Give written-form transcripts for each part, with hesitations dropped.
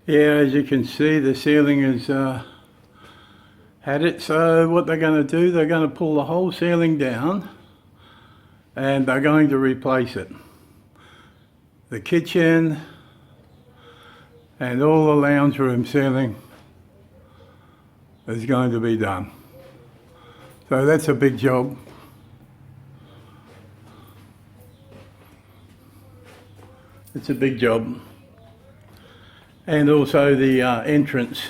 Yeah, as you can see, the ceiling has had it. So what they're going to do, they're going to pull the whole ceiling down and they're going to replace it. The kitchen and all the lounge room ceiling is going to be done. So that's a big job. It's a big job. And also the entrance.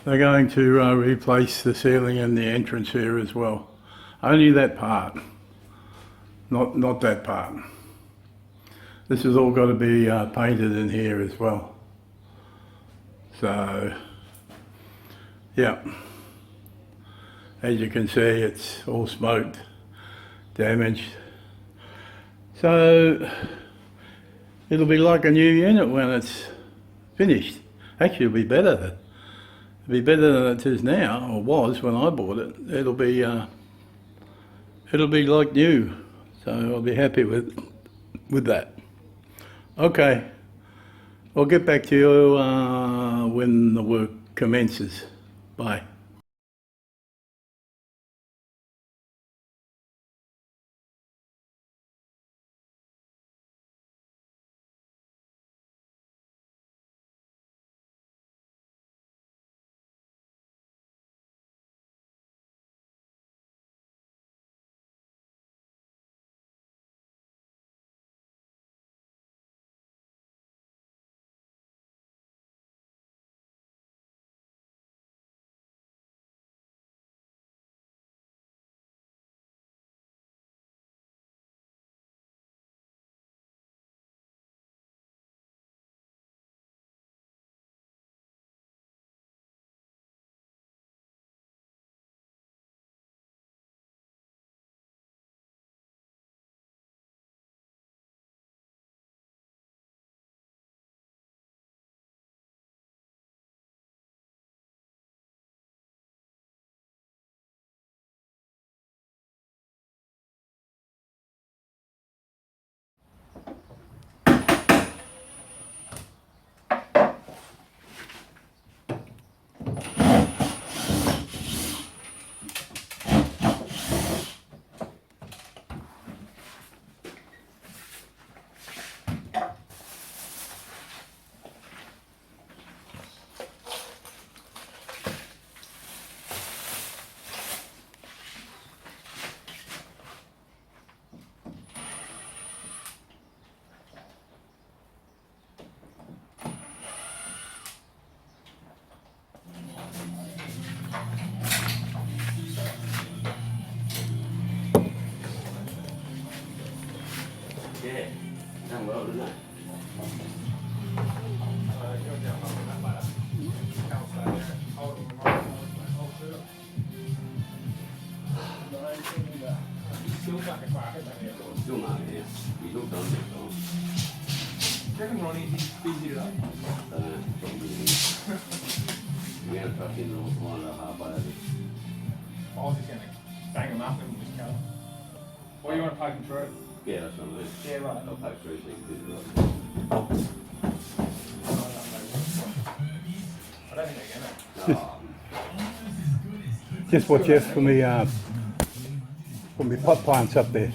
They're going to replace the ceiling and the entrance here as well. Only that part, not that part. This has all got to be painted in here as well. So, yeah. As you can see, it's all smoked, damaged. So, it'll be like a new unit when it's finished. Actually, it'll be better. It'll be better than it is now, or was when I bought it. It'll be like new. So I'll be happy with that. Okay, I'll get back to you when the work commences. Bye. Yeah, done well, didn't it? Still not here. He's all done this time. Reckon Ronnie's busy though. We had a truck in the 1.5 hours. I was just gonna bang him up and just go. Or you want to poke him through? Yeah, that's what I mean. Yeah, right. I'll poke through so you can do the right. I don't think they're gonna. Just watch out for me pot plants up there.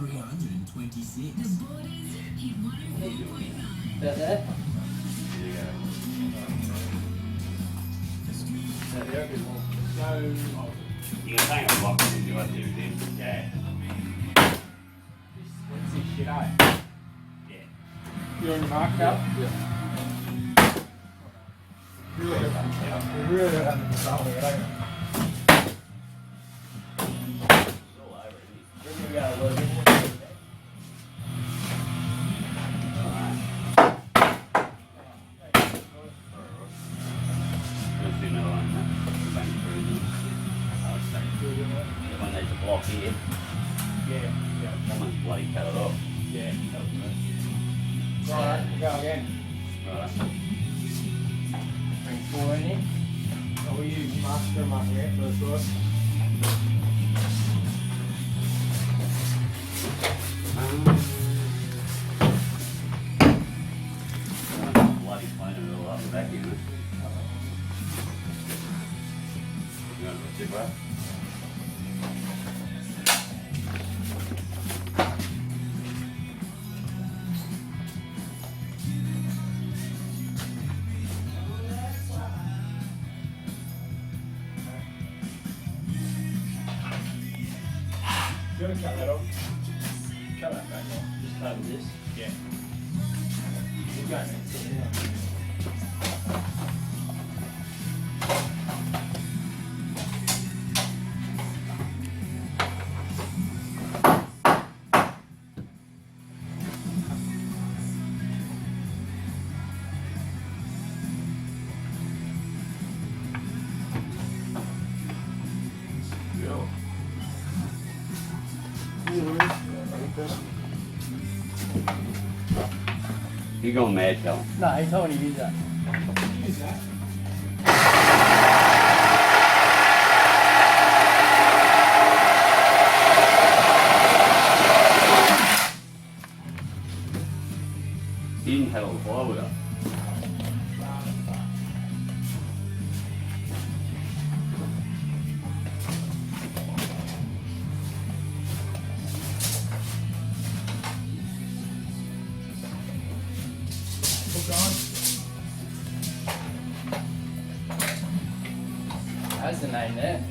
326. About that? Yeah. Yeah, the other one. No. You can hang a block if you want to, then. Yeah. What's this shit, eh? Yeah. You on your mark, Cal? Yeah. We really don't have to start with it, don't we? It's all over, isn't it? We're gonna go a little bit more. Let's do another one. Bang through them. The one needs a block here. Yeah, yeah, Someone's bloody cut it off. yeah. Alright, go again. Right. Bring 4 in here. Oh, we use master mark here first, right? Bloody clean it all up the back end. You want a zip wrap? You want to cut that off? Cut that back off. Just cover this. Yeah. Keep going, man. Yeah. You're going mad, Callum. No, he told me to use that. Use that. He didn't have all the plywood up. Hook on. That's the name there.